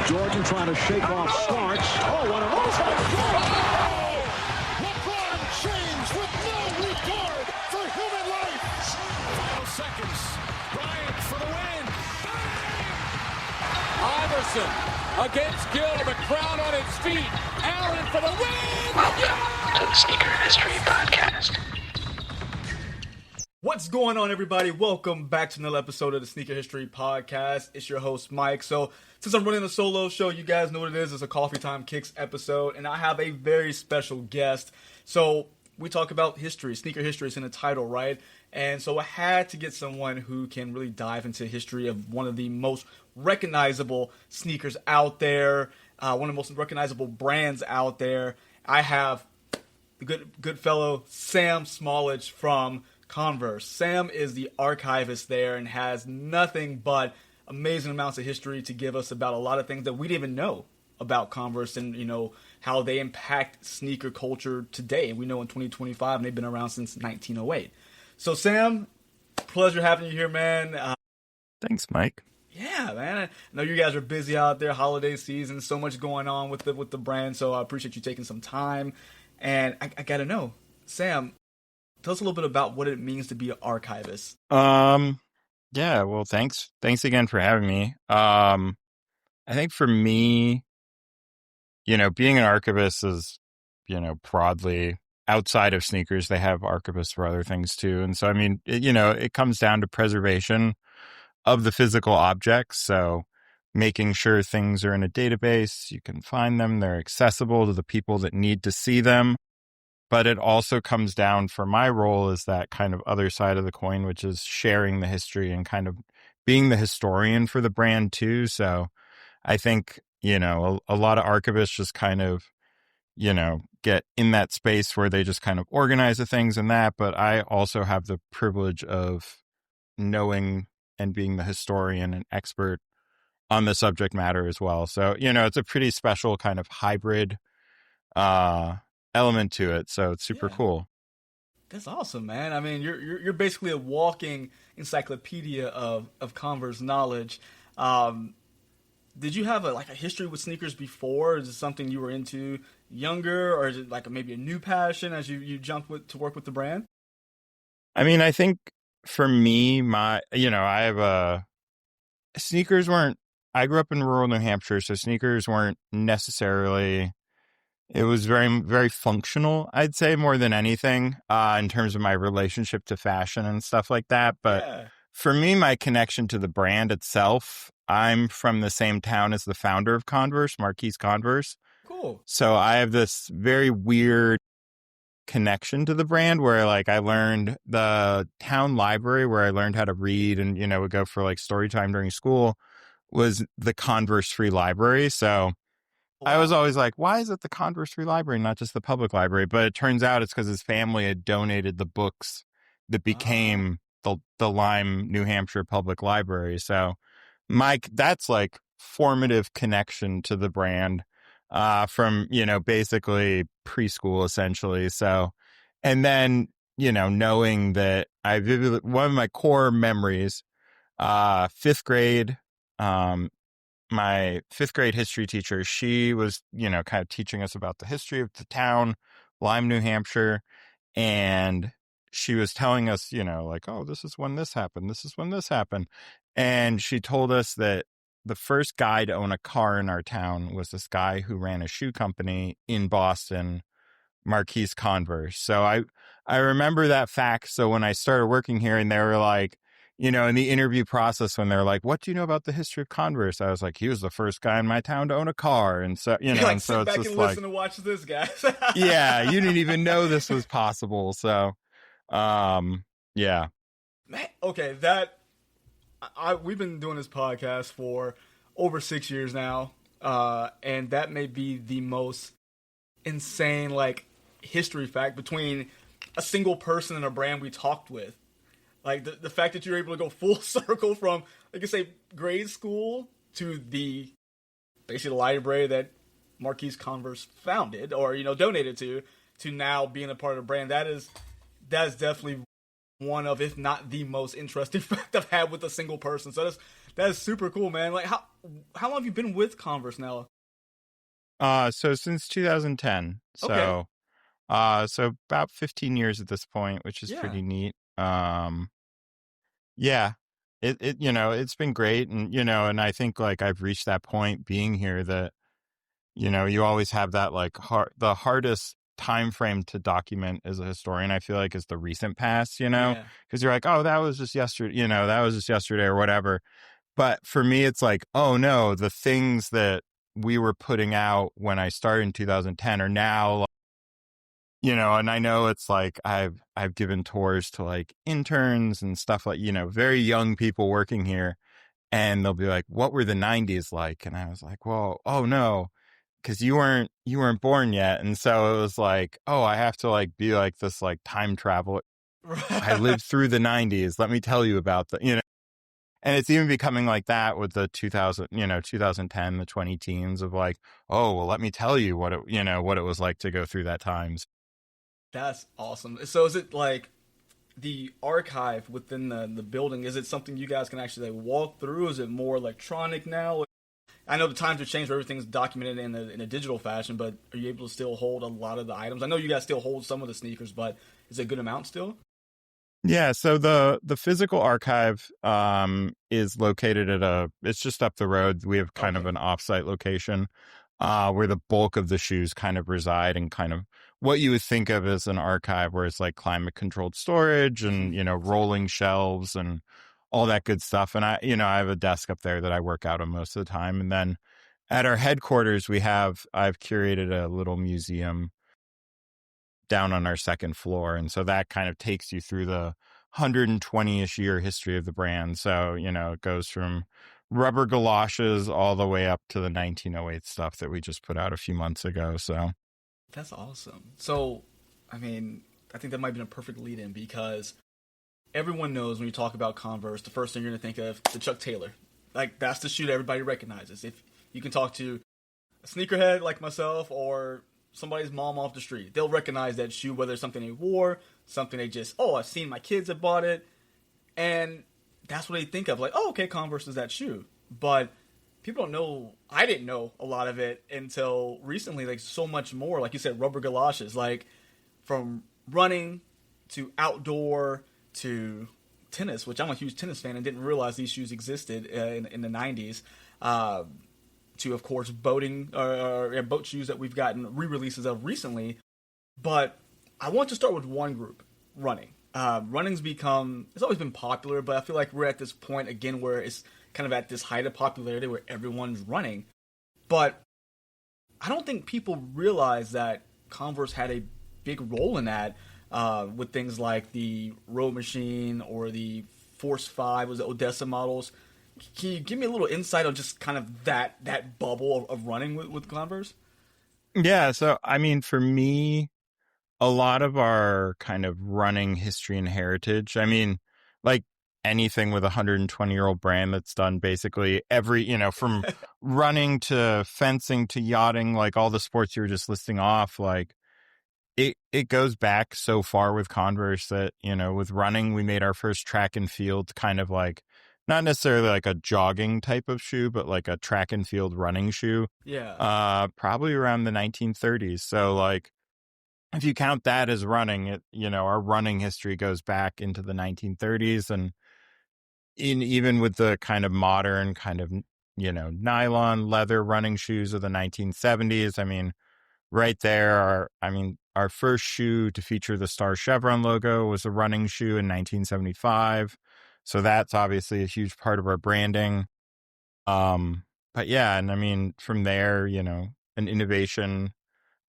Jordan trying to shake off Starks. Oh, what a move. LeBron James with no regard for human life. Final seconds. Bryant for the win. Iverson against Gill. The crowd on its feet. Allen for the win. Welcome to the Sneaker History Podcast. What's going on, everybody? Welcome back to another episode of the Sneaker History Podcast. It's your host, Mike. So, since I'm running a solo show, you guys know what it is. It's a Coffee Time Kicks episode, and I have a very special guest. So, we talk about history. Sneaker history is in the title, right? And so, I had to get someone who can really dive into history of one of the most recognizable sneakers out there, one of the most recognizable brands out there. I have the good fellow Sam Smallage from Converse. Sam is the archivist there and has nothing but amazing amounts of history to give us about a lot of things that we didn't even know about Converse and, how they impact sneaker culture today. We know in 2025, and they've been around since 1908. So, Sam, pleasure having you here, man. Thanks, Mike. Yeah, man. I know you guys are busy out there, holiday season, so much going on with the brand, so I appreciate you taking some time. And I got to know, Sam, tell us a little bit about what it means to be an archivist. Yeah, well, thanks again for having me. I think for me, being an archivist is, broadly outside of sneakers, they have archivists for other things too. And so, it comes down to preservation of the physical objects. So making sure things are in a database, you can find them, they're accessible to the people that need to see them. But it also comes down, for my role, is that kind of other side of the coin, which is sharing the history and kind of being the historian for the brand too. So I think, a lot of archivists just kind of, get in that space where they just kind of organize the things and that. But I also have the privilege of knowing and being the historian and expert on the subject matter as well. So, it's a pretty special kind of hybrid element to it, so it's super cool. That's awesome, man. I mean, you're basically a walking encyclopedia of Converse knowledge. Did you have a history with sneakers before? Is it something you were into younger, or is it maybe a new passion as you jumped to work with the brand? I mean, I think for me, I have sneakers weren't. I grew up in rural New Hampshire, so sneakers weren't necessarily. It was very, very functional, I'd say, more than anything, in terms of my relationship to fashion and stuff like that. But for me, my connection to the brand itself, I'm from the same town as the founder of Converse, Marquise Converse. Cool. So I have this very weird connection to the brand where I learned the town library where I learned how to read and, would go for story time during school was the Converse Free Library. So I was always like, why is it the Converse Free Library, not just the public library? But it turns out it's because his family had donated the books that became the Lyme, New Hampshire Public Library. So, Mike, that's formative connection to the brand from, basically preschool, essentially. So, and then, knowing that one of my core memories, fifth grade, my fifth grade history teacher, she was, kind of teaching us about the history of the town, Lyme, New Hampshire. And she was telling us, oh, this is when this happened. This is when this happened. And she told us that the first guy to own a car in our town was this guy who ran a shoe company in Boston, Marquise Converse. So I remember that fact. So when I started working here and they were in the interview process, when they're like, what do you know about the history of Converse? I was like, he was the first guy in my town to own a car. And so, and so sit back it's and just listen to watch this, guy. Yeah, you didn't even know this was possible. So, yeah. Man, okay, we've been doing this podcast for over 6 years now. And that may be the most insane, history fact between a single person and a brand we talked with. The fact that you're able to go full circle from, grade school to basically the library that Marquise Converse founded or, donated to now being a part of the brand. That is definitely one of, if not the most interesting fact I've had with a single person. So That's super cool, man. Like, how long have you been with Converse now? So since 2010. Okay. So about 15 years at this point, which is Yeah. pretty neat. Yeah, it's been great. And, and I think like I've reached that point being here that, you always have that like the hardest time frame to document as a historian, I feel like, is the recent past, Yeah. because you're like, oh, that was just yesterday, that was just yesterday or whatever. But for me, it's like, oh no, the things that we were putting out when I started in 2010 are now, and I know it's like I've given tours to like interns and stuff like, very young people working here, and they'll be like, what were the 90s like? And I was like, well, oh no, because you weren't born yet. And so it was like, oh, I have to like be like this like time travel. I lived through the 90s. Let me tell you about and it's even becoming like that with the 2010, the 20 teens of like, oh, well, let me tell you what it was like to go through that times. That's awesome. So is it like the archive within the building? Is it something you guys can actually like walk through? Is it more electronic now? I know the times have changed where everything's documented in a digital fashion, but are you able to still hold a lot of the items? I know you guys still hold some of the sneakers, but is it a good amount still? Yeah, so the physical archive is located it's just up the road. We have kind of an offsite location where the bulk of the shoes kind of reside, and kind of what you would think of as an archive, where it's like climate controlled storage and rolling shelves and all that good stuff. And I have a desk up there that I work out on most of the time. And then at our headquarters, I've curated a little museum down on our second floor. And so that kind of takes you through the 120-ish year history of the brand. So, it goes from rubber galoshes all the way up to the 1908 stuff that we just put out a few months ago. So That's awesome. So, I mean, I think that might be a perfect lead in, because everyone knows when you talk about Converse, the first thing you're going to think of the Chuck Taylor. Like, that's the shoe that everybody recognizes. If you can talk to a sneakerhead like myself or somebody's mom off the street, they'll recognize that shoe, whether it's something they wore, something they just, oh, I've seen my kids have bought it. And that's what they think of. Like, oh, okay, Converse is that shoe. But people don't know, I didn't know a lot of it until recently, like so much more. Like you said, rubber galoshes, like from running to outdoor to tennis, which I'm a huge tennis fan and didn't realize these shoes existed in the 90s. To, of course, boating boat shoes that we've gotten re-releases of recently. But I want to start with one group, running. Running's it's always been popular, but I feel like we're at this point again where it's kind of at this height of popularity where everyone's running. But I don't think people realize that Converse had a big role in that with things like the Road Machine or the Force 5, was the Odessa models. Can you give me a little insight on just kind of that bubble of running with Converse? yeah, so I mean, for me, a lot of our kind of running history and heritage, I mean, like anything with a 120-year-old brand that's done basically every, from running to fencing to yachting, like all the sports you were just listing off, like it goes back so far with Converse that, with running, we made our first track and field kind of like, not necessarily like a jogging type of shoe, but like a track and field running shoe. Yeah. Probably around the 1930s. So like, if you count that as running, our running history goes back into the 1930s, and even with the kind of modern kind of, nylon leather running shoes of the 1970s. I mean, right there, our first shoe to feature the star chevron logo was a running shoe in 1975. So that's obviously a huge part of our branding. But yeah, and I mean, from there, an innovation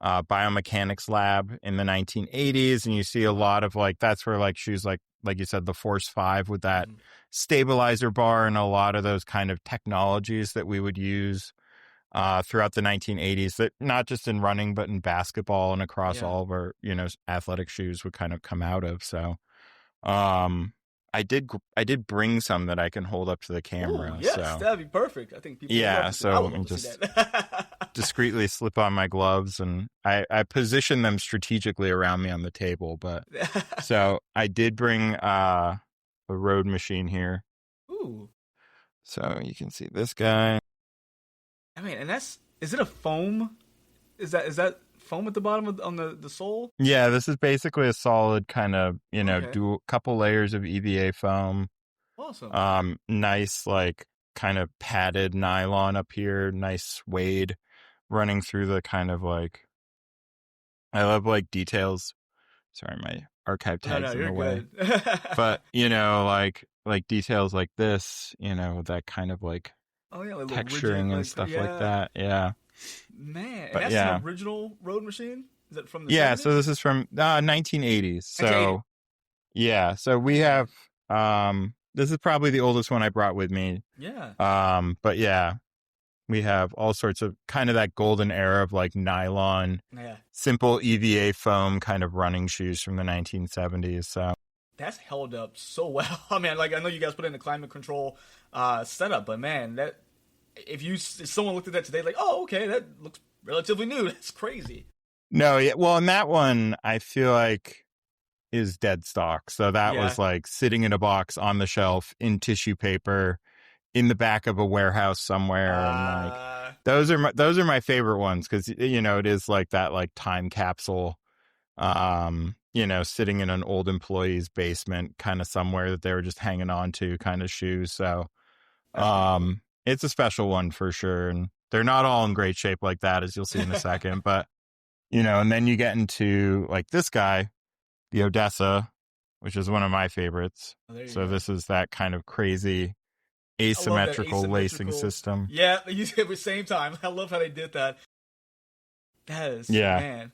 biomechanics lab in the 1980s, and you see a lot of like, that's where like shoes like you said, the Force 5 with that stabilizer bar, and a lot of those kind of technologies that we would use throughout the 1980s, that not just in running but in basketball and across all of our athletic shoes would kind of come out of. So I did bring some that I can hold up to the camera. Ooh, yes, so that'd be perfect. I think people yeah, so I would love to just see that. discreetly slip on my gloves, and I position them strategically around me on the table. But so I did bring a Road Machine here. Ooh. So you can see this guy. I mean, and is it a foam? Is that foam at the bottom on the sole? Yeah, this is basically a solid kind of, Okay. couple layers of EVA foam. Awesome. Nice, like, kind of padded nylon up here, nice suede running through the kind of like, I love like details. Sorry, my archive No, tag's in you're the way. good. But, like details like this, that kind of like Oh yeah, like a little rigid, texturing and stuff like yeah. that. Yeah. Man, and But that's yeah. an original road machine? Is that from the Yeah, 70s? so this is from 1980s. So 1980. yeah, so we have this is probably the oldest one I brought with me. Yeah. But yeah, we have all sorts of kind of that golden era of like nylon, Yeah. simple EVA foam kind of running shoes from the 1970s. So That's held up so well. I mean, like I know you guys put in the climate control setup, but man, that if someone looked at that today, like, oh, okay, that looks relatively new. That's crazy. no, yeah, well, and that one I feel like is dead stock. So that was Yeah. like sitting in a box on the shelf in tissue paper in the back of a warehouse somewhere, and like those are my favorite ones because it is like that like time capsule, sitting in an old employee's basement kind of somewhere that they were just hanging on to kind of shoes. So cool. it's a special one for sure, and they're not all in great shape like that, as you'll see in a second. But and then you get into like this guy, the Odessa, which is one of my favorites. Oh, there you So go. this is that kind of crazy I love that asymmetrical lacing system. Yeah, you did at the same time. I love how they did that. That is, Yeah. man.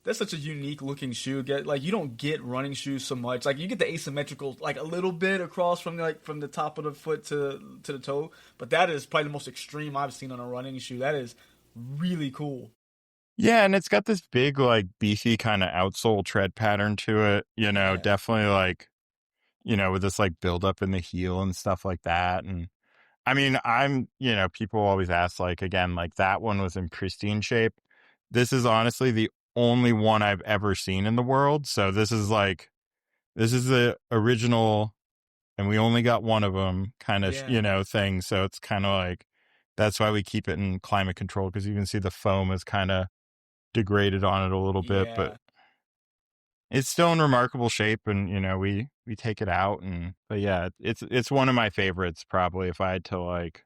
That's such a unique looking shoe. Like you don't get running shoes so much. Like you get the asymmetrical, like a little bit across from the top of the foot to the toe. But that is probably the most extreme I've seen on a running shoe. That is really cool. Yeah, and it's got this big, like, beefy kind of outsole tread pattern to it, Yeah. definitely like, with this like buildup in the heel and stuff like that. And I mean, people always ask, like, again, like that one was in pristine shape. This is honestly the only one I've ever seen in the world. So this is the original, and we only got one of them kind of, Yeah. thing. So it's kind of like, that's why we keep it in climate control, because you can see the foam is kind of degraded on it a little bit, but Yeah. it's still in remarkable shape. And we take it out, but yeah, it's one of my favorites probably, if I had to like,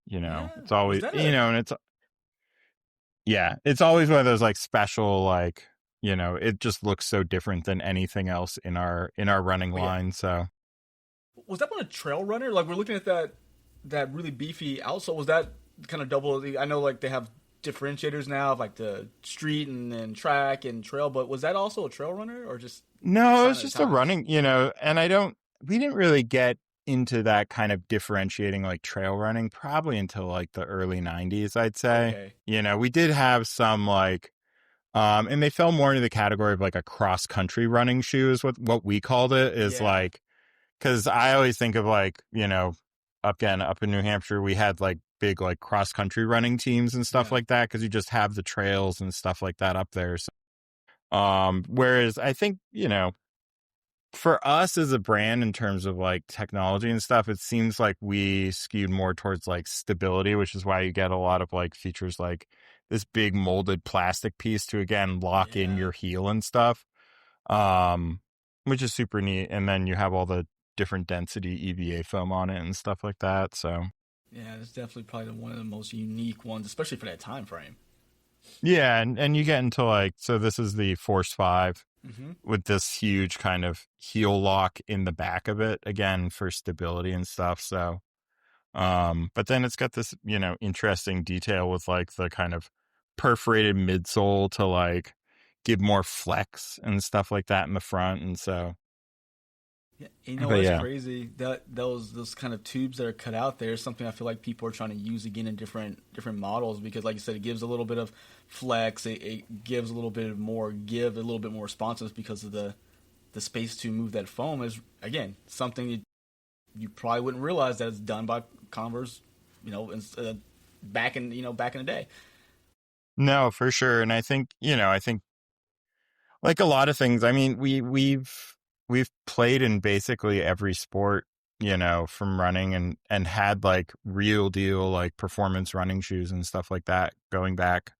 Yeah. it's Was always, that and it's always one of those like special, like, it just looks so different than anything else in our running yeah. line. So Was that one a trail runner? Like we're looking at that really beefy outsole. Was that kind of double? I know like they have differentiators now of like the street and then track and trail, but was that also a trail runner or just no, sign it's of the just a times? running, and we didn't really get into that kind of differentiating like trail running probably until like the early 90s, I'd say. Okay. We did have some like, and they fell more into the category of like a cross country running shoe is what we called it, is Yeah. like, because I always think of like, up in New Hampshire, we had like big like cross country running teams and stuff Yeah. like that, because you just have the trails and stuff like that up there. So, whereas I think, for us as a brand in terms of like technology and stuff, it seems like we skewed more towards like stability, which is why you get a lot of like features like this big molded plastic piece to again lock in Yeah. your heel and stuff, which is super neat. And then you have all the different density EVA foam on it and stuff like that. So Yeah, it's definitely probably one of the most unique ones, especially for that time frame. yeah, and you get into like, so this is the Force 5 Mm-hmm. with this huge kind of heel lock in the back of it, again for stability and stuff. So but then it's got this, interesting detail with like the kind of perforated midsole to like give more flex and stuff like that in the front. And so, Yeah, you know but what's yeah, crazy? That those kind of tubes that are cut out there is something I feel like people are trying to use again in different models because, like you said, it gives a little bit of flex. It gives a little bit more give, a little bit more responsiveness because of the space to move that foam is again something you probably wouldn't realize that it's done by Converse, back in back in the day. no, for sure. And I think, like a lot of things, I mean, we've played in basically every sport from running and had like real deal, like performance running shoes and stuff like that going back,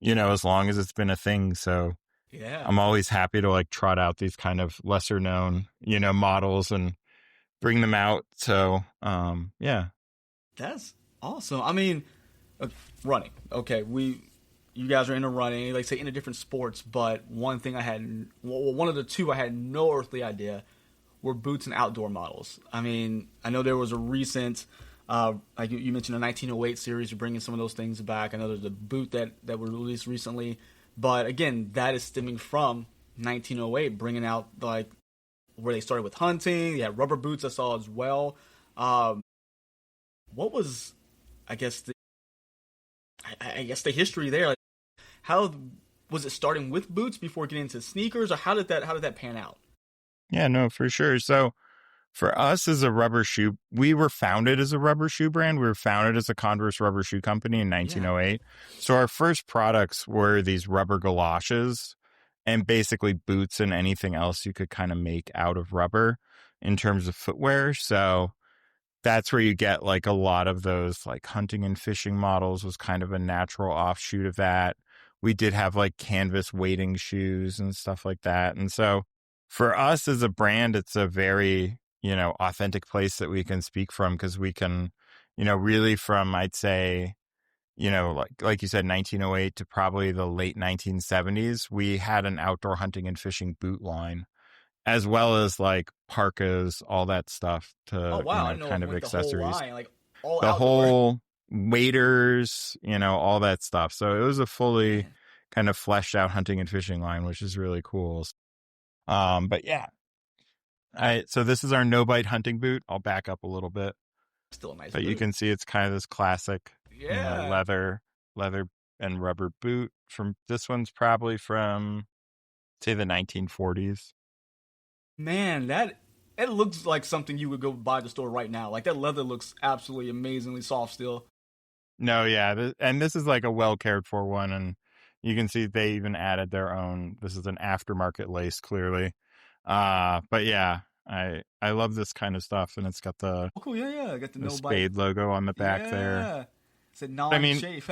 as long as it's been a thing. So Yeah. I'm always happy to like trot out these kind of lesser known, models and bring them out. So, yeah. That's awesome. I mean, running. Okay, you guys are into running, like say into different sports, but one of the two I had no earthly idea were boots and outdoor models. I mean, I know there was a recent, like you mentioned, a 1908 series. You're bringing some of those things back. I know there's a boot that was released recently, but again, that is stemming from 1908, bringing out like where they started with hunting. You had rubber boots I saw as well. What was, I guess the history there? Like, how was it starting with boots before getting into sneakers, or how did that pan out? Yeah, no, for sure. So for us as a rubber shoe, we were founded as a rubber shoe brand. We were founded as a Converse rubber shoe company in 1908. Yeah. So our first products were these rubber galoshes and basically boots and anything else you could kind of make out of rubber in terms of footwear. So that's where you get like a lot of those like hunting and fishing models was kind of a natural offshoot of that. We did have like canvas wading shoes and stuff like that. And so for us as a brand, it's a very, authentic place that we can speak from, because we can, really from, I'd say, like you said, 1908 to probably the late 1970s, we had an outdoor hunting and fishing boot line, as well as like parkas, all that stuff to, I know, kind of like accessories. The whole line, like all the outdoor. Whole waders, all that stuff. So it was a fully kind of fleshed out hunting and fishing line, which is really cool. But yeah. So this is our no bite hunting boot. I'll back up a little bit. Still a nice but boot. You can see it's kind of this classic, leather and rubber boot. This one's probably from, say, the 1940s. Man, it looks like something you would go buy at the store right now. Like that leather looks absolutely amazingly soft still. No, yeah, and this is like a well cared for one, and you can see they even added their own. This is an aftermarket lace, clearly. But yeah, I love this kind of stuff, and it's got the cool, yeah, got the Spade logo on the back there. It's a non-chafe.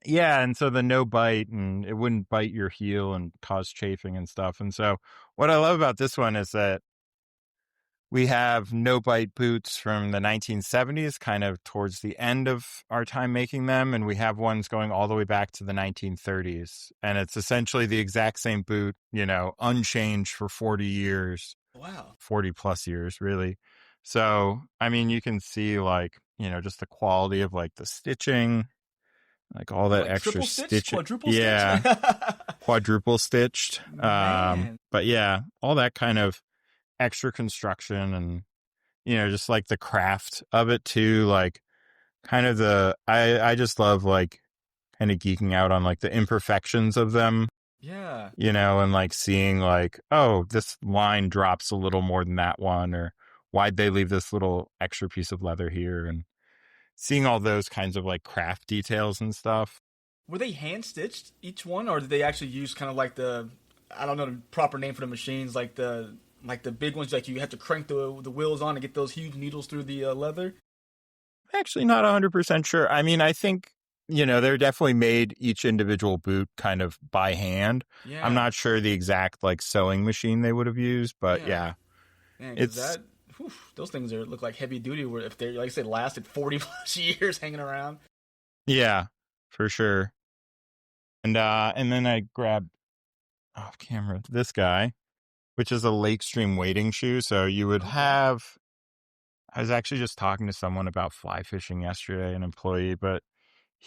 Yeah, and so the no bite, and it wouldn't bite your heel and cause chafing and stuff. And so what I love about this one is that we have no bite boots from the 1970s, kind of towards the end of our time making them. And we have ones going all the way back to the 1930s. And it's essentially the exact same boot, unchanged for 40 years. Wow. 40 plus years, really. So, I mean, you can see like, just the quality of like the stitching, like all that like extra stitching. Quadruple stitch. Quadruple stitched. But yeah, all that kind of extra construction and, just like the craft of it too. Like kind of I just love like kind of geeking out on like the imperfections of them. Yeah. And like seeing like, oh, this line drops a little more than that one, or why'd they leave this little extra piece of leather here, and seeing all those kinds of like craft details and stuff. Were they hand stitched each one, or did they actually use kind of like I don't know the proper name for the machines, like the big ones, like you have to crank the wheels on to get those huge needles through the leather? Actually, not 100% sure. I mean, I think, they're definitely made each individual boot kind of by hand. Yeah. I'm not sure the exact like sewing machine they would have used, but yeah. Man, those things look like heavy duty. Where if they, like I said, lasted 40 plus years hanging around. Yeah, for sure. And then I grabbed off camera this guy, which is a Lake Stream wading shoe. So you would have, I was actually just talking to someone about fly fishing yesterday, an employee, but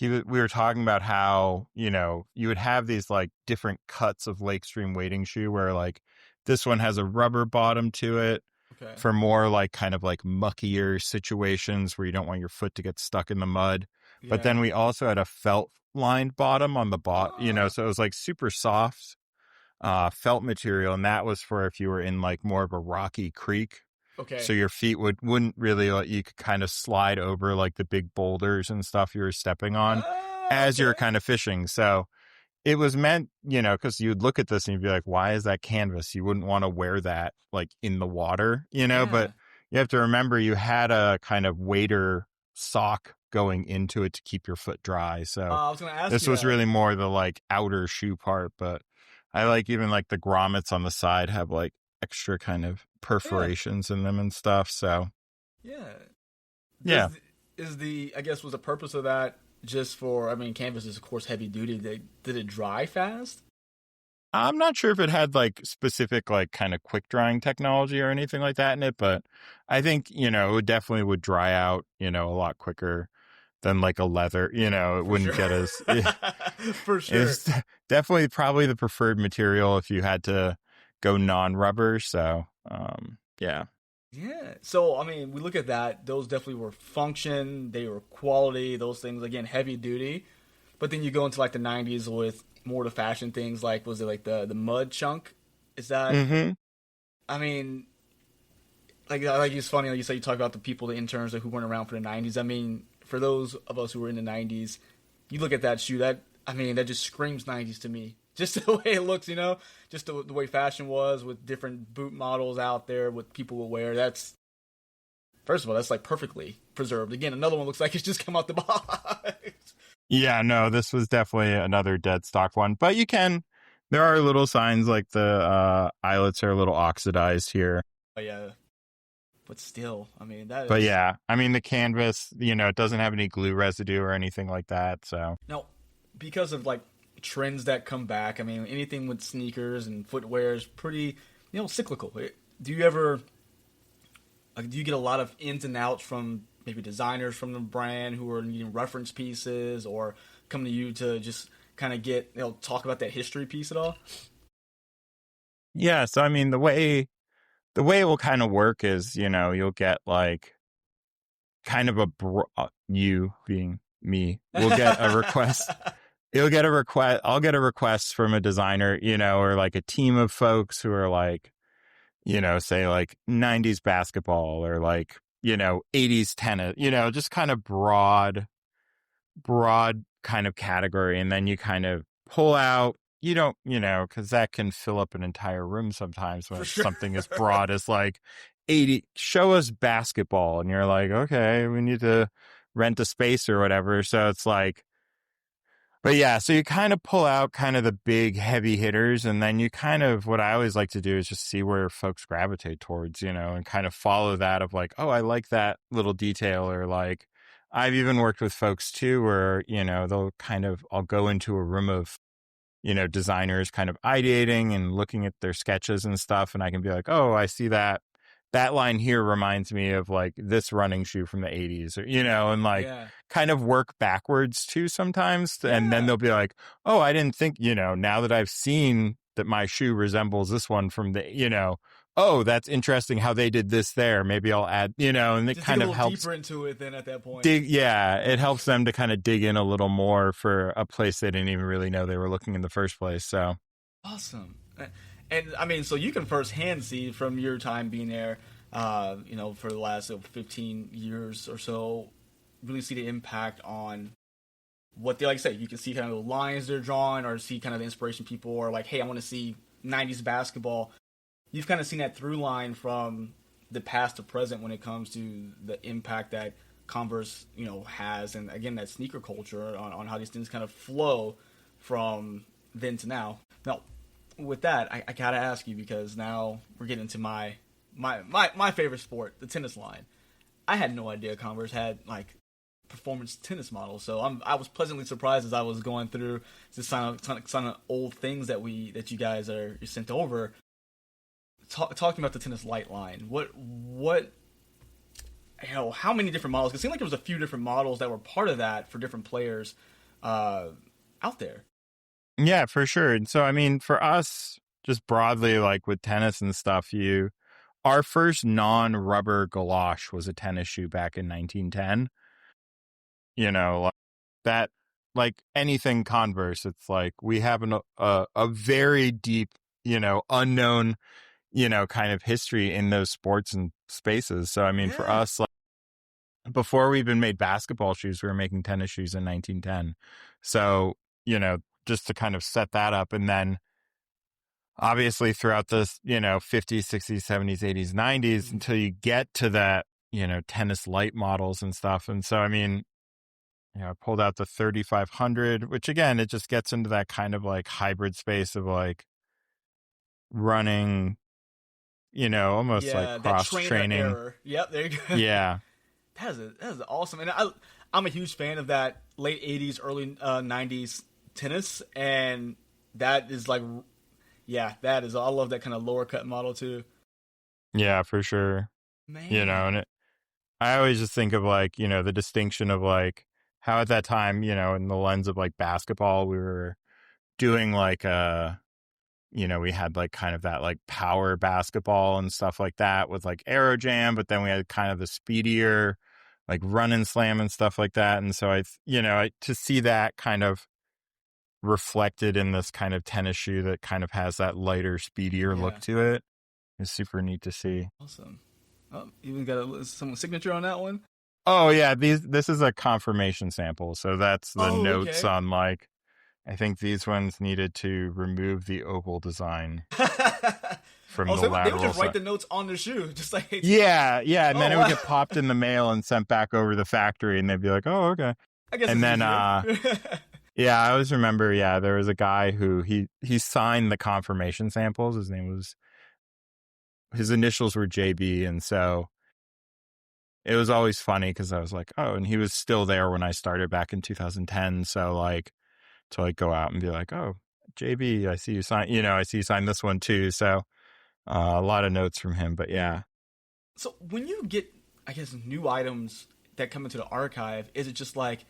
we were talking about how, you would have these like different cuts of Lake Stream wading shoe where like this one has a rubber bottom to it for more like kind of like muckier situations where you don't want your foot to get stuck in the mud. Yeah. But then we also had a felt lined bottom on the bottom, so it was like super soft felt material, and that was for if you were in like more of a rocky creek. Okay. So your feet wouldn't really you could kind of slide over like the big boulders and stuff you were stepping on as you're kind of fishing. So it was meant, because you'd look at this and you'd be like, why is that canvas? You wouldn't want to wear that like in the water, but you have to remember you had a kind of wader sock going into it to keep your foot dry. So I was going to ask this you was that. really more the like outer shoe part, but I like even like the grommets on the side have like extra kind of perforations in them and stuff. So yeah. I guess was the purpose of that just for, I mean, canvas is of course heavy duty. Did it dry fast? I'm not sure if it had like specific like kind of quick drying technology or anything like that in it, but I think, it definitely would dry out, a lot quicker than like a leather, it wouldn't get as for sure. It's definitely probably the preferred material if you had to go non-rubber. So, yeah. Yeah. So, I mean, we look at that. Those definitely were function. They were quality. Those things, again, heavy duty. But then you go into like the 90s with more the fashion things like, was it like the mud chunk? Is that, I mean, like it's funny, like you said, you talk about the people, the interns who weren't around for the 90s. I mean, for those of us who were in the 90s, you look at that shoe, that just screams 90s to me. Just the way it looks, just the way fashion was with different boot models out there, what people will wear. That's, first of all, that's like perfectly preserved. Again, another one looks like it's just come out the box. Yeah, no, this was definitely another dead stock one. But there are little signs like the eyelets are a little oxidized here. Yeah. But still, I mean, that is... But yeah, I mean, the canvas, it doesn't have any glue residue or anything like that. So now, because of like trends that come back, I mean, anything with sneakers and footwear is pretty, cyclical. Do you ever, do you get a lot of ins and outs from maybe designers from the brand who are needing reference pieces or come to you to just kind of get, talk about that history piece at all? Yeah. So, I mean, the way it will kind of work is, you'll get like kind of you being me will get a request. You'll get a request. I'll get a request from a designer, or like a team of folks who are like, say like 90s basketball or like, 80s tennis, just kind of broad kind of category. And then you kind of pull out, you don't, because that can fill up an entire room sometimes when something as broad as like 80, show us basketball. And you're like, okay, we need to rent a space or whatever. So it's like, but yeah, so you kind of pull out kind of the big heavy hitters, and then you kind of, what I always like to do is just see where folks gravitate towards, and kind of follow that of like, oh, I like that little detail, or like, I've even worked with folks too where, I'll go into a room of, designers kind of ideating and looking at their sketches and stuff, and I can be like, oh, I see that line here reminds me of like this running shoe from the 80s, or, and like kind of work backwards too sometimes. And then they'll be like, oh, I didn't think, now that I've seen that my shoe resembles this one from the, oh, that's interesting how they did this there. Maybe I'll add, and it just kind dig of a helps deeper into it then at that point. It helps them to kind of dig in a little more for a place they didn't even really know they were looking in the first place. So awesome. And I mean, so you can firsthand see from your time being there, for the last 15 years or so, really see the impact on what they, like I say, you can see kind of the lines they're drawing or see kind of the inspiration people are like, hey, I want to see 90s basketball. You've kind of seen that through line from the past to present when it comes to the impact that Converse, has. And again, that sneaker culture on how these things kind of flow from then to now. Now, with that, I gotta ask you, because now we're getting into my favorite sport, the tennis line. I had no idea Converse had like performance tennis models, so I was pleasantly surprised as I was going through this ton of old things that you guys are sent over. Talking about the tennis light line, what how many different models? It seemed like there was a few different models that were part of that for different players out there. Yeah, for sure. And so, I mean, for us, just broadly, like with tennis and stuff, our first non-rubber galosh was a tennis shoe back in 1910. Like that, like anything Converse, it's like we have a very deep, unknown, kind of history in those sports and spaces. So, I mean, for us, like before we even made basketball shoes, we were making tennis shoes in 1910. So, just to kind of set that up. And then obviously throughout the, 50s, 60s, 70s, 80s, 90s until you get to that, tennis light models and stuff. And so, I mean, I pulled out the 3500, which again, it just gets into that kind of like hybrid space of like running, almost like Yeah, that cross trainer training. error. Yep, there you go. Yeah. That is awesome. And I'm a huge fan of that late 80s, early 90s tennis. And that is like, yeah, that is, I love that kind of lower cut model too. Yeah, for sure. Man. And I always just think of like, the distinction of like how at that time, in the lens of like basketball, we were doing like we had like kind of that like power basketball and stuff like that with like Aero Jam, but then we had kind of the speedier like run and slam and stuff like that. And so to see that kind of reflected in this kind of tennis shoe that kind of has that lighter, speedier look to it is super neat to see. Awesome. Oh, even got someone's signature on that one? Oh yeah, this is a confirmation sample. So that's the notes on like, I think these ones needed to remove the oval design from the lateral. They would just write the notes on the shoe, just like yeah, and then it would get popped in the mail and sent back over to the factory, and they'd be like, "Oh, okay." I guess. And then, yeah, I always remember. Yeah, there was a guy who he signed the confirmation samples. His initials were JB, and so it was always funny because I was like, "Oh," and he was still there when I started back in 2010. So like, to like go out and be like, "Oh, JB, I see you sign. I see you sign this one too." So a lot of notes from him, but yeah. So when you get, I guess, new items that come into the archive, is it just like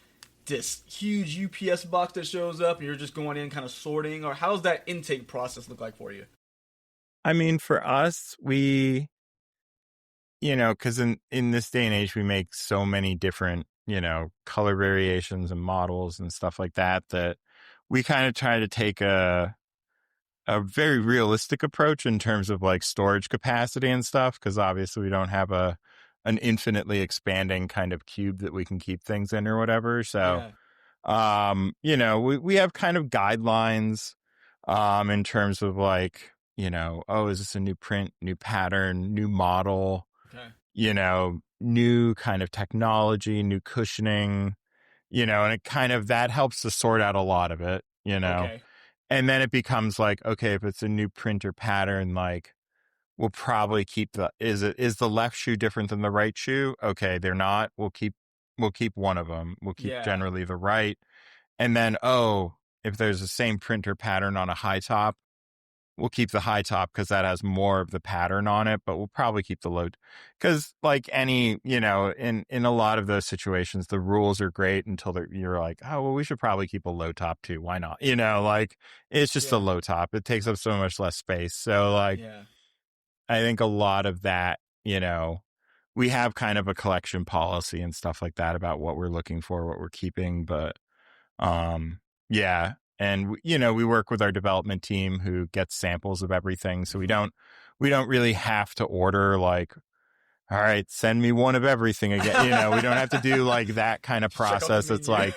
this huge UPS box that shows up and you're just going in kind of sorting, or how's that intake process look like for you? I mean, for us, we, because in this day and age, we make so many different, color variations and models and stuff like that, that we kind of try to take a very realistic approach in terms of like storage capacity and stuff. Cause obviously we don't have an infinitely expanding kind of cube that we can keep things in or whatever. So, we have kind of guidelines, in terms of like, oh, is this a new print, new pattern, new model, new kind of technology, new cushioning, and it kind of, that helps to sort out a lot of it, and then it becomes like, okay, if it's a new print or pattern, like we'll probably keep is the left shoe different than the right shoe? Okay, they're not. We'll keep one of them. We'll keep generally the right. And then, if there's the same print or pattern on a high top, we'll keep the high top because that has more of the pattern on it, but we'll probably keep the low, because like any, in a lot of those situations, the rules are great until you're like, oh, well, we should probably keep a low top too. Why not? Like it's just a low top. It takes up so much less space. So like, I think a lot of that, we have kind of a collection policy and stuff like that about what we're looking for, what we're keeping, but yeah. And, we work with our development team who gets samples of everything. So we don't really have to order like, all right, send me one of everything again. We don't have to do like that kind of process. It's like,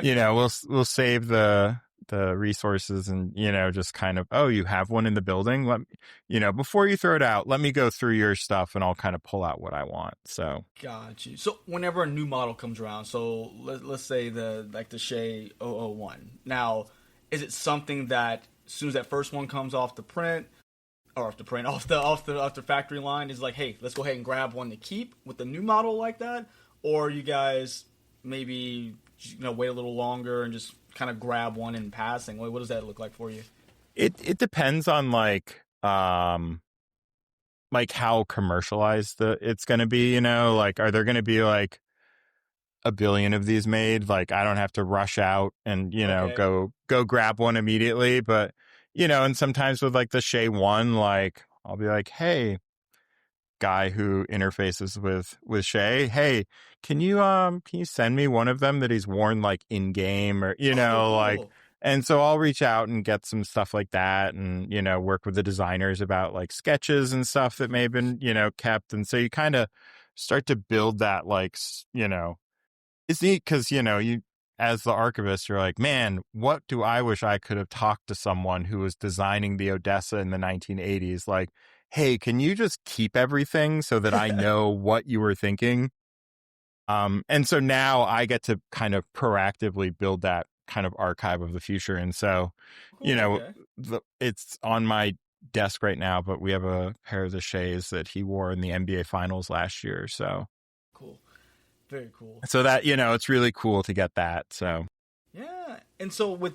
we'll save the resources and, just kind of, oh, you have one in the building. Let me, before you throw it out, let me go through your stuff and I'll kind of pull out what I want. So. Got you. So whenever a new model comes around, so let's say the Shea 001. Now, is it something that as soon as that first one comes off the factory line, is like, hey, let's go ahead and grab one to keep with the new model like that? Or you guys maybe wait a little longer and just kind of grab one in passing? What does that look like for you? It depends on like how commercialized it's going to be, like, are there going to be like a billion of these made? Like, I don't have to rush out and, go grab one immediately. But, and sometimes with like the Shea 1, like I'll be like, hey, guy who interfaces with Shea, hey, can you send me one of them that he's worn like in game, or cool. like, and so I'll reach out and get some stuff like that, and work with the designers about like sketches and stuff that may have been kept. And so you kind of start to build that, like, it's neat because you as the archivist, you're like, man, what do I wish I could have talked to someone who was designing the Odessa in the 1980s? Like, hey, can you just keep everything so that I know what you were thinking? And so now I get to kind of proactively build that kind of archive of the future. And so, it's on my desk right now, but we have a pair of the Shays that he wore in the NBA finals last year. So cool. Very cool. So that, it's really cool to get that. So, yeah. And so with,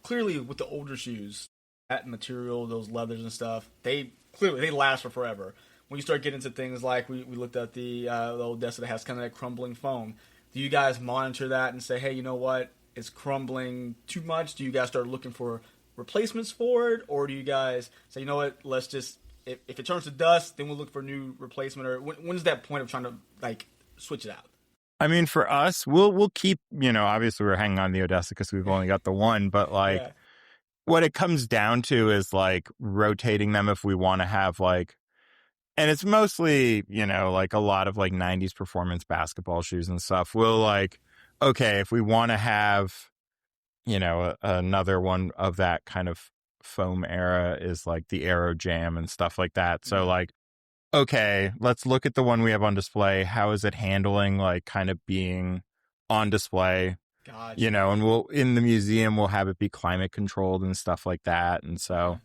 clearly with the older shoes, that material, those leathers and stuff, they last for forever. When you start getting into things like we looked at the Odessa that has kind of that crumbling foam, do you guys monitor that and say, hey, you know what, it's crumbling too much? Do you guys start looking for replacements for it? Or do you guys say, you know what, let's just, if it turns to dust, then we'll look for a new replacement? Or when's that point of trying to switch it out? I mean, for us, we'll keep, obviously we're hanging on the Odessa because we've only got the one, but what it comes down to is rotating them if we want to have and it's mostly, a lot of 90s performance basketball shoes and stuff. We'll okay, if we want to have, another one of that kind of foam era is the Aero Jam and stuff like that. So okay, let's look at the one we have on display. How is it handling kind of being on display? Gotcha. And we'll in the museum we'll have it be climate controlled and stuff like that. And so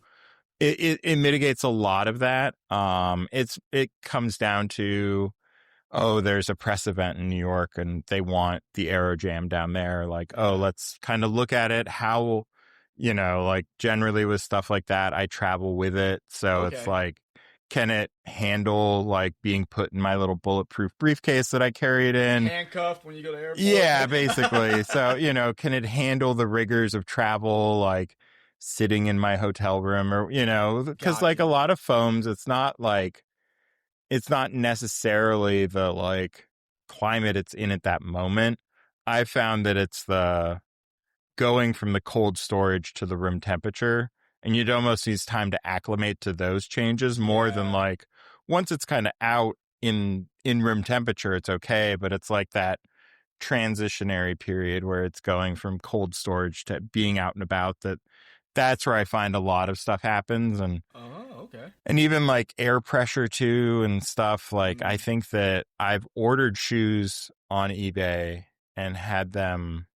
it mitigates a lot of that. It comes down to, there's a press event in New York and they want the Aero Jam down there. Let's kind of look at it. How, generally with stuff like that, I travel with it. So it's can it handle being put in my little bulletproof briefcase that I carry it in? Handcuffed when you go to the airport? Yeah, basically. So, can it handle the rigors of travel, sitting in my hotel room or, because a lot of foams, it's not necessarily the climate it's in at that moment. I found that it's the going from the cold storage to the room temperature. And you'd almost need time to acclimate to those changes more than once it's kind of out in room temperature, it's okay. But it's that transitionary period where it's going from cold storage to being out and about. That's where I find a lot of stuff happens. And and even air pressure too and stuff. I think that I've ordered shoes on eBay and had them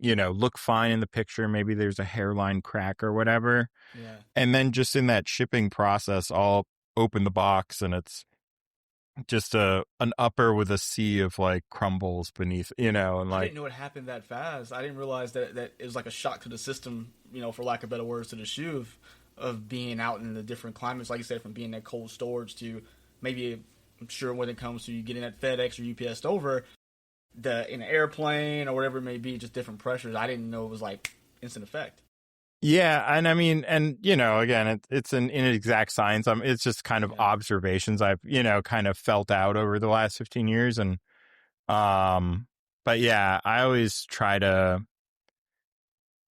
look fine in the picture. Maybe there's a hairline crack or whatever. Yeah. And then just in that shipping process, I'll open the box and it's just an upper with a sea of crumbles beneath, and I didn't know it happened that fast. I didn't realize that it was a shock to the system, for lack of better words, to the shoe of being out in the different climates, like you said, from being that cold storage to maybe, I'm sure when it comes to you getting that FedEx or UPS over, in an airplane or whatever it may be, just different pressures. I didn't know it was instant effect. Yeah, and I mean, and again, it's an inexact science. It's just kind of observations I've kind of felt out over the last 15 years, and but yeah, I always try to.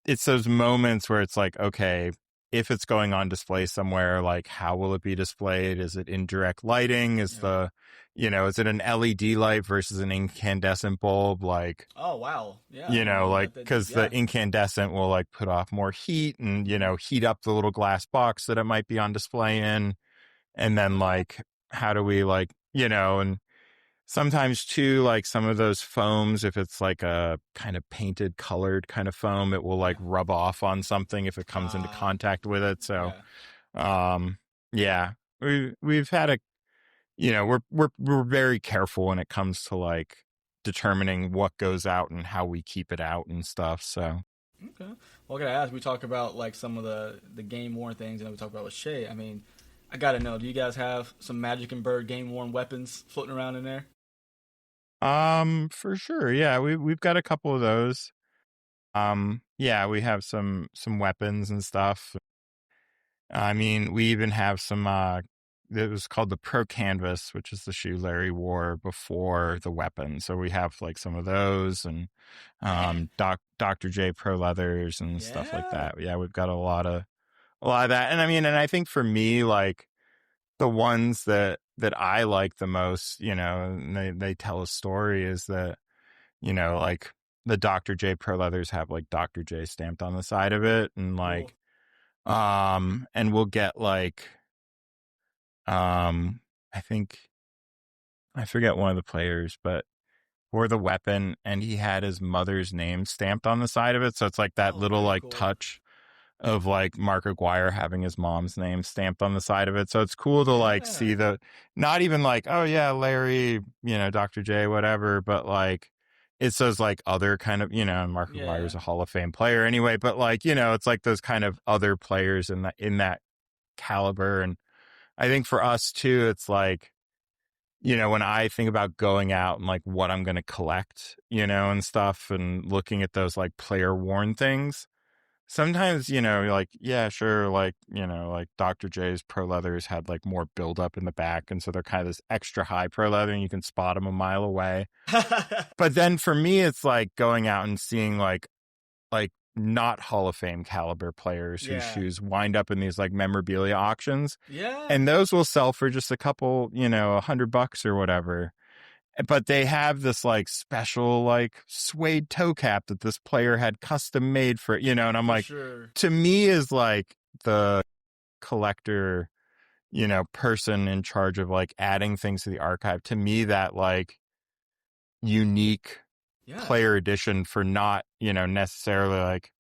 It's those moments where it's okay, if it's going on display somewhere, how will it be displayed? Is it indirect lighting? Is is it an LED light versus an incandescent bulb? Oh, wow. Yeah. Because the incandescent will put off more heat and, heat up the little glass box that it might be on display in. And then how do we and sometimes too, some of those foams, if it's a kind of painted colored kind of foam, it will rub off on something if it comes into contact with it. So, we've had a, we're very careful when it comes to determining what goes out and how we keep it out and stuff. So, okay. Well, I gotta ask, we talk about some of the game worn things, and then we talk about with Shay. I mean, I gotta know, do you guys have some Magic and Bird game worn weapons floating around in there? For sure. Yeah, we've got a couple of those. We have some weapons and stuff. I mean, we even have some it was called the Pro Canvas, which is the shoe Larry wore before the weapon. So we have some of those and Dr. J Pro Leathers and stuff like that. Yeah, we've got a lot of that. And I mean, and I think for me, the ones that I like the most, and they tell a story, is that you know, like the Dr. J Pro Leathers have like Dr. J stamped on the side of it, and like, Cool. and we'll get like, I think I forget one of the players, but for the weapon, and he had his mother's name stamped on the side of it, so it's like that little very like cool. touch of like Mark Aguirre having his mom's name stamped on the side of it. So it's cool to like see the, not even like, oh yeah, Larry, you know, Dr. J, whatever, but like it's those like other kind of, you know, Mark Aguirre is a Hall of Fame player anyway, but like, you know, it's like those kind of other players in that caliber. And I think for us too, it's like, you know, when I think about going out and like what I'm going to collect, you know, and stuff, and looking at those like player worn things, sometimes, you know, you're like, yeah, sure, like, you know, like Dr. J's Pro Leathers had like more buildup in the back, and so they're kind of this extra high Pro Leather, and you can spot them a mile away. But then for me, it's like going out and seeing like not Hall of Fame caliber players whose shoes wind up in these like memorabilia auctions. Yeah. And those will sell for just a couple, you know, $100 or whatever. But they have this like special like suede toe cap that this player had custom made for, you know, and I'm like, to me is like the collector, you know, person in charge of like adding things to the archive. To me, that like unique player edition for not, you know, necessarily like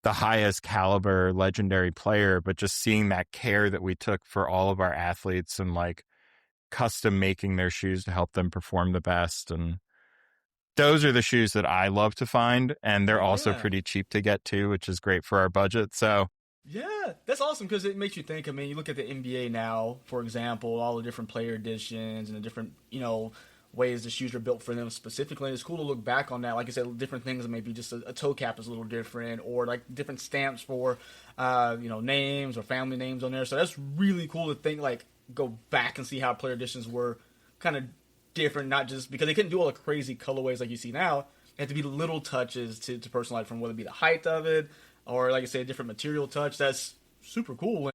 the highest caliber legendary player, but just seeing that care that we took for all of our athletes and like custom making their shoes to help them perform the best. And those are the shoes that I love to find, and they're also pretty cheap to get too, which is great for our budget. So yeah, that's awesome, because it makes you think. I mean, you look at the NBA now, for example, all the different player editions and the different, you know, ways the shoes are built for them specifically. It's cool to look back on that. Like I said, different things, maybe just a toe cap is a little different, or like different stamps for, you know, names or family names on there. So that's really cool to think, like, go back and see how player editions were kind of different, not just because they couldn't do all the crazy colorways like you see now. It had to be little touches to personalize, from whether it be the height of it or, like I say, a different material touch. That's super cool.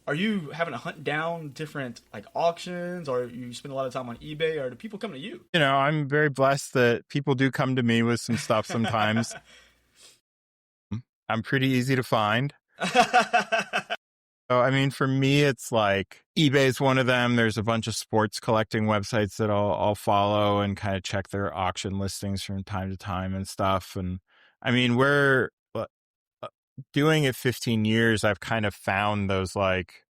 Are you having to hunt down different like auctions, or you spend a lot of time on eBay, or do people come to you? You know, I'm very blessed that people do come to me with some stuff sometimes. I'm pretty easy to find. So, I mean, for me, it's like eBay is one of them. There's a bunch of sports collecting websites that I'll follow and kind of check their auction listings from time to time and stuff. And I mean, we're doing it 15 years. I've kind of found those like,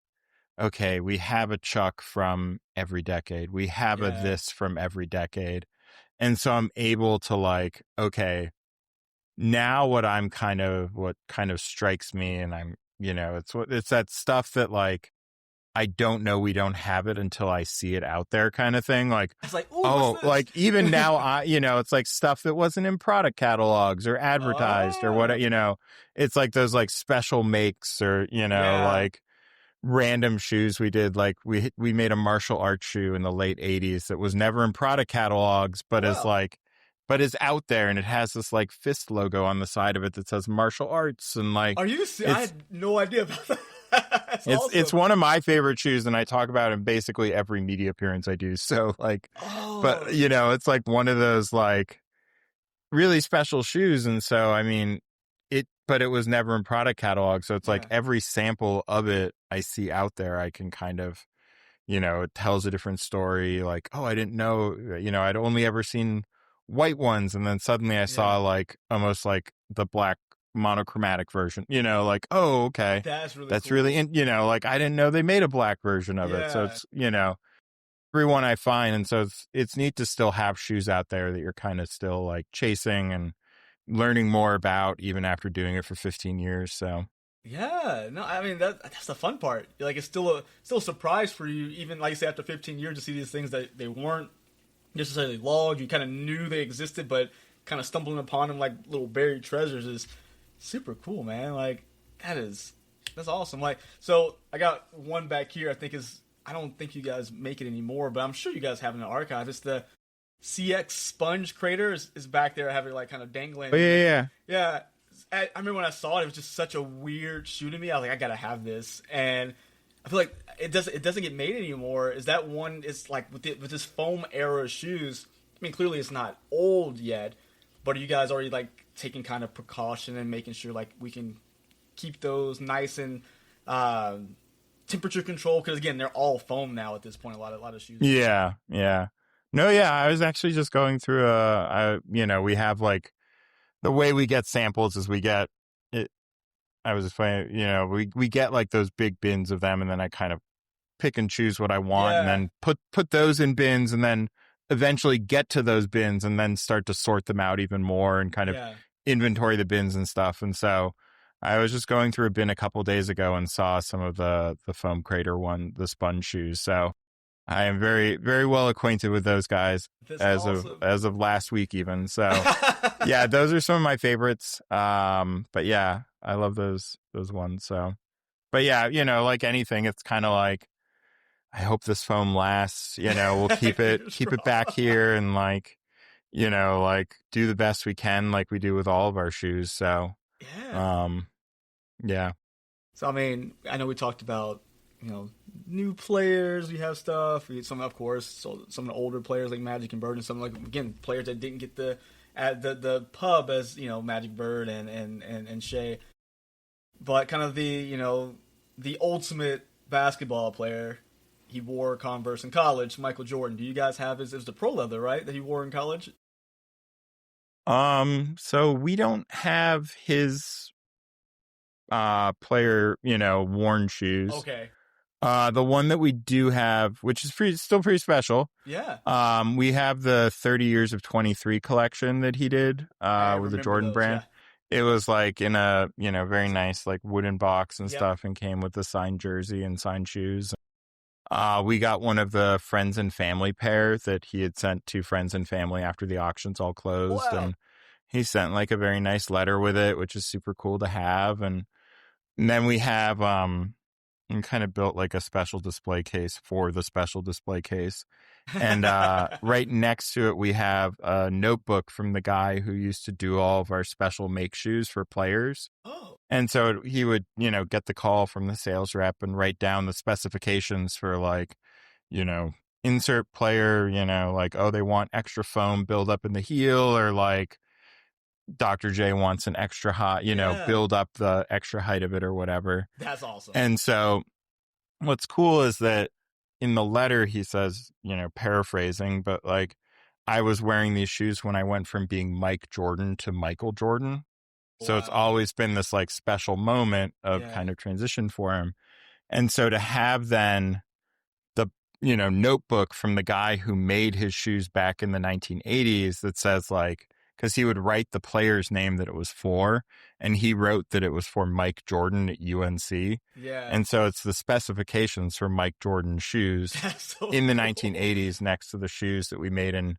okay, we have a Chuck from every decade. We have a this from every decade. And so I'm able to like, okay, now what kind of strikes me, and I'm, you know, it's that stuff that like, I don't know, we don't have it until I see it out there kind of thing. Like, it's like, like even now, you know, it's like stuff that wasn't in product catalogs or advertised or what, you know, it's like those like special makes or, you know, like random shoes we did. Like we made a martial arts shoe in the late 80s that was never in product catalogs, but is out there, and it has this like fist logo on the side of it that says martial arts. And like, are you serious? I had no idea about that. It's one of my favorite shoes, and I talk about it in basically every media appearance I do. So like, but you know, it's like one of those like really special shoes. And so, I mean, but it was never in product catalog. So it's like every sample of it I see out there, I can kind of, you know, it tells a different story. Like, oh, I didn't know, you know, I'd only ever seen white ones, and then suddenly I saw like almost like the black monochromatic version, you know, like, oh, okay, that's cool. really you know, like I didn't know they made a black version of it. So it's, you know, everyone I find. And so it's neat to still have shoes out there that you're kind of still like chasing and learning more about, even after doing it for 15 years. So yeah, no, I mean that's the fun part. Like, it's still a surprise for you, even like I say, after 15 years, to see these things that they weren't necessarily logged. You kind of knew they existed, but kind of stumbling upon them like little buried treasures is super cool, man. Like, that's awesome. Like, so I got one back here. I don't think you guys make it anymore, but I'm sure you guys have in the archive. It's the CX Sponge Crater is back there. I have it like kind of dangling. Oh, yeah. I remember when I saw it was just such a weird shoe to me. I was like, I gotta have this, and I feel like it doesn't get made anymore. Is that one? It's like with this foam era shoes. I mean, clearly it's not old yet, But are you guys already like taking kind of precaution and making sure like we can keep those nice and temperature control? Because again, they're all foam now at this point. A lot of shoes. Yeah. No, yeah. I was actually just going through we have like the way we get samples is we get it. I was explaining, we get like those big bins of them, and then I kind of pick and choose what I want, and then put those in bins, and then eventually get to those bins, and then start to sort them out even more, and kind of inventory the bins and stuff. And so I was just going through a bin a couple days ago and saw some of the foam crater the sponge shoes. So I am very, very well acquainted with those guys as of last week even. So yeah, those are some of my favorites. But yeah, I love those ones. So, but yeah, like anything, it's kind of like, I hope this foam lasts, we'll keep it back here, and like, like do the best we can, like we do with all of our shoes. So, yeah. So, I mean, I know we talked about, new players. We have stuff. Some, of course, some of the older players like Magic and Bird, and some like, again, players that didn't get the pub as, Magic, Bird and Shea. But kind of the ultimate basketball player, he wore Converse in college, Michael Jordan. Do you guys have it was the pro leather, right, that he wore in college? So we don't have his player, worn shoes. Okay. The one that we do have, which is still pretty special. Yeah. We have the 30 Years of 23 collection that he did with the Jordan brand. Yeah. It was like in a, very nice like wooden box and stuff, and came with the signed jersey and signed shoes. We got one of the friends and family pair that he had sent to friends and family after the auctions all closed. Wow. And he sent like a very nice letter with it, which is super cool to have. And then we have, and kind of built like a special display case for the special display case. And right next to it, we have a notebook from the guy who used to do all of our special make shoes for players. Oh. And so he would, get the call from the sales rep and write down the specifications for like, insert player, like, oh, they want extra foam build up in the heel, or like Dr. J wants an extra high, build up the extra height of it or whatever. That's awesome. And so what's cool is that in the letter he says, paraphrasing, but like, I was wearing these shoes when I went from being Mike Jordan to Michael Jordan. So It's always been this like special moment of kind of transition for him. And so to have then the, notebook from the guy who made his shoes back in the 1980s that says like, because he would write the player's name that it was for, and he wrote that it was for Mike Jordan at UNC. Yeah. And so it's the specifications for Mike Jordan shoes in the 1980s next to the shoes that we made in,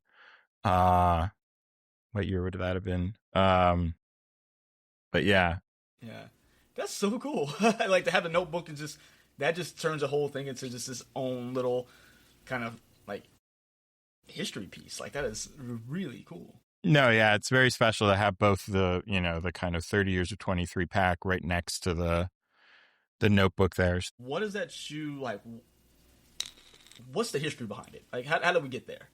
what year would that have been? But yeah. Yeah. That's so cool. Like to have a notebook and that just turns the whole thing into just this own little kind of like history piece. Like that is really cool. No, yeah, it's very special to have both the, the kind of 30 Years of 23 pack right next to the notebook there. What is that shoe like? What's the history behind it? Like, how did we get there?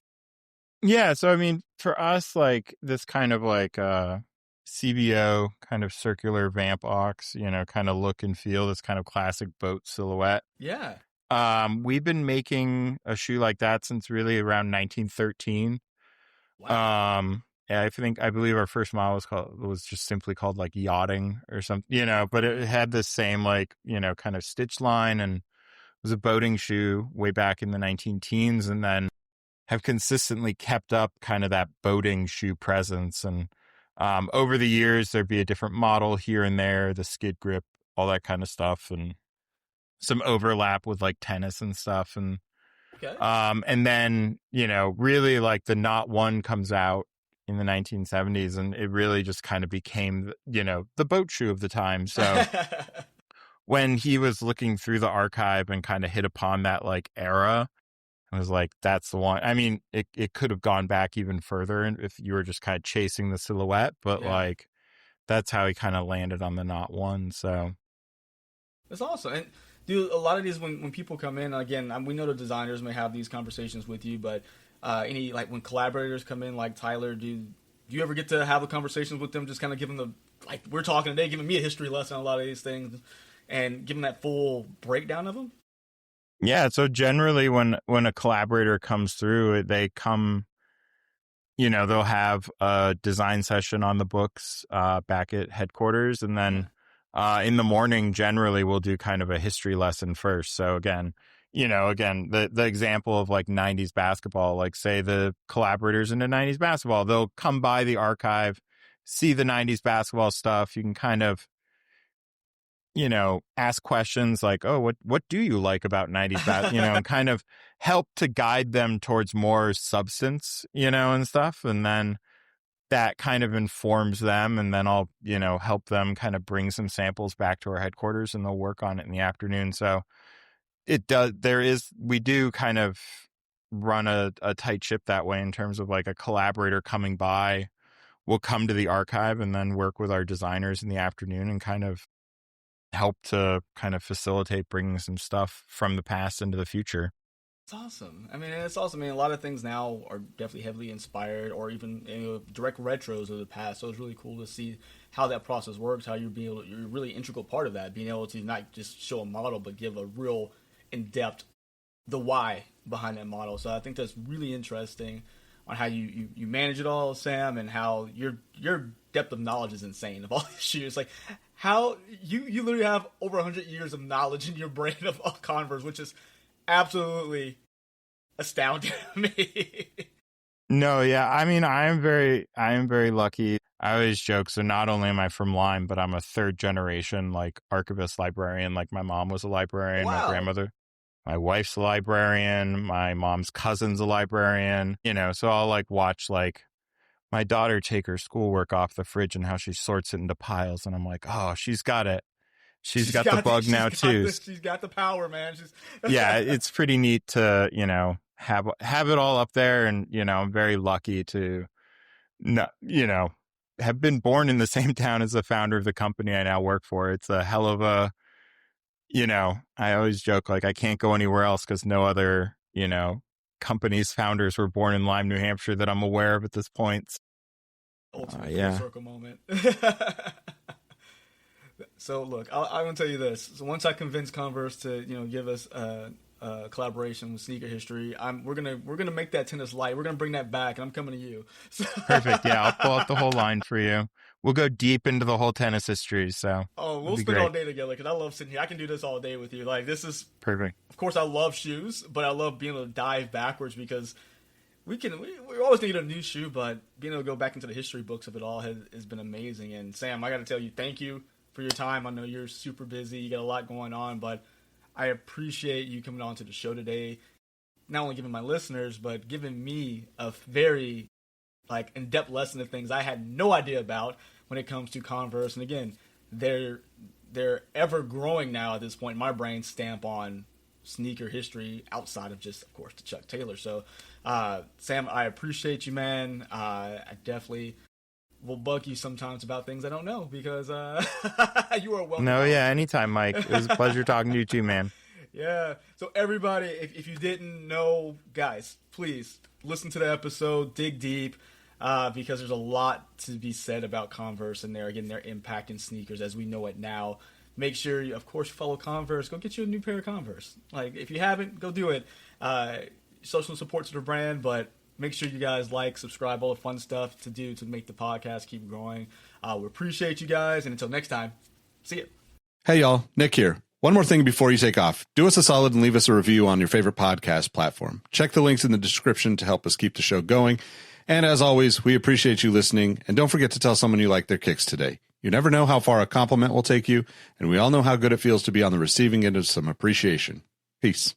Yeah, so I mean, for us, like this kind of like CBO kind of circular vamp ox, kind of look and feel, this kind of classic boat silhouette. Yeah. We've been making a shoe like that since really around 1913. Wow. Yeah, I believe our first model was just simply called like yachting or something, but it had this same like, kind of stitch line, and it was a boating shoe way back in the 19-teens, and then have consistently kept up kind of that boating shoe presence. And over the years, there'd be a different model here and there, the skid grip, all that kind of stuff, and some overlap with like tennis and stuff. And okay. And then, really like the Knot One comes out in the 1970s, and it really just kind of became, the boat shoe of the time. So when he was looking through the archive and kind of hit upon that like era, I was like, that's the one. I mean, it could have gone back even further if you were just kind of chasing the silhouette, but like that's how he kind of landed on the Knot One. So that's awesome. And dude, a lot of these, when people come in, again, we know the designers may have these conversations with you, but any, like when collaborators come in, like Tyler, Do you ever get to have the conversations with them, just kind of give them like we're talking today, giving me a history lesson on a lot of these things and give them that full breakdown of them? Yeah. So generally when a collaborator comes through, they come, they'll have a design session on the books back at headquarters. And then in the morning, generally, we'll do kind of a history lesson first. So again, the example of like 90s basketball, like say the collaborators into 90s basketball, they'll come by the archive, see the 90s basketball stuff. You can kind of, ask questions like, oh, what do you like about 90s basketball, and kind of help to guide them towards more substance, and stuff. And then that kind of informs them. And then I'll, help them kind of bring some samples back to our headquarters and they'll work on it in the afternoon. So we do kind of run a tight ship that way in terms of like a collaborator coming by will come to the archive and then work with our designers in the afternoon and kind of help to kind of facilitate bringing some stuff from the past into the future. It's awesome. I mean, it's awesome. I mean, a lot of things now are definitely heavily inspired or even direct retros of the past. So it's really cool to see how that process works, how you're a really integral part of that, being able to not just show a model, but give a real in-depth, the why behind that model. So I think that's really interesting on how you manage it all, Sam, and how your depth of knowledge is insane of all these shoes. Like how you literally have over 100 years of knowledge in your brain of Converse, which is absolutely astounding to me. No, yeah. I mean, I am very lucky. I always joke. So not only am I from Lyme, but I'm a third generation, like archivist librarian. Like my mom was a librarian, Wow. My grandmother, my wife's a librarian, my mom's cousin's a librarian, so I'll like watch like my daughter take her schoolwork off the fridge and how she sorts it into piles. And I'm like, oh, she's got it. She's got the bug now too. She's got the power, man. Yeah, it's pretty neat to, have it all up there. And, I'm very lucky to, have been born in the same town as the founder of the company I now work for. It's a hell of a, I always joke, like I can't go anywhere else because no other, company's founders were born in Lyme, New Hampshire that I'm aware of at this point. Ultimate full circle moment. So look, I'm gonna tell you this. So once I convince Converse to give us a collaboration with Sneaker History, we're gonna make that tennis light. We're gonna bring that back, and I'm coming to you. So Perfect. Yeah, I'll pull out the whole line for you. We'll go deep into the whole tennis history. So we'll spend all day together because I love sitting here. I can do this all day with you. Like this is perfect. Of course, I love shoes, but I love being able to dive backwards because we're always thinking of a new shoe, but being able to go back into the history books of it all has been amazing. And Sam, I got to tell you, thank you for your time. I know you're super busy. You got a lot going on, but I appreciate you coming on to the show today. Not only giving my listeners, but giving me a very in-depth lesson of things I had no idea about when it comes to Converse. And again, they're ever growing now at this point. My brain stamp on sneaker history outside of just, of course, the Chuck Taylor. So, Sam, I appreciate you, man. I definitely will bug you sometimes about things I don't know because you are welcome. No, yeah, anytime, Mike. It was a pleasure talking to you too, man. Yeah. So everybody, if you didn't know, guys, please listen to the episode, dig deep, because there's a lot to be said about Converse and their impact in sneakers as we know it now. Make sure you, of course, follow Converse. Go get you a new pair of Converse. Like, if you haven't, go do it. Social support to the brand, but make sure you guys subscribe, all the fun stuff to do to make the podcast keep growing. We appreciate you guys, and until next time, see you. Hey, y'all. Nick here. One more thing before you take off. Do us a solid and leave us a review on your favorite podcast platform. Check the links in the description to help us keep the show going. And as always, we appreciate you listening. And don't forget to tell someone you like their kicks today. You never know how far a compliment will take you, and we all know how good it feels to be on the receiving end of some appreciation. Peace.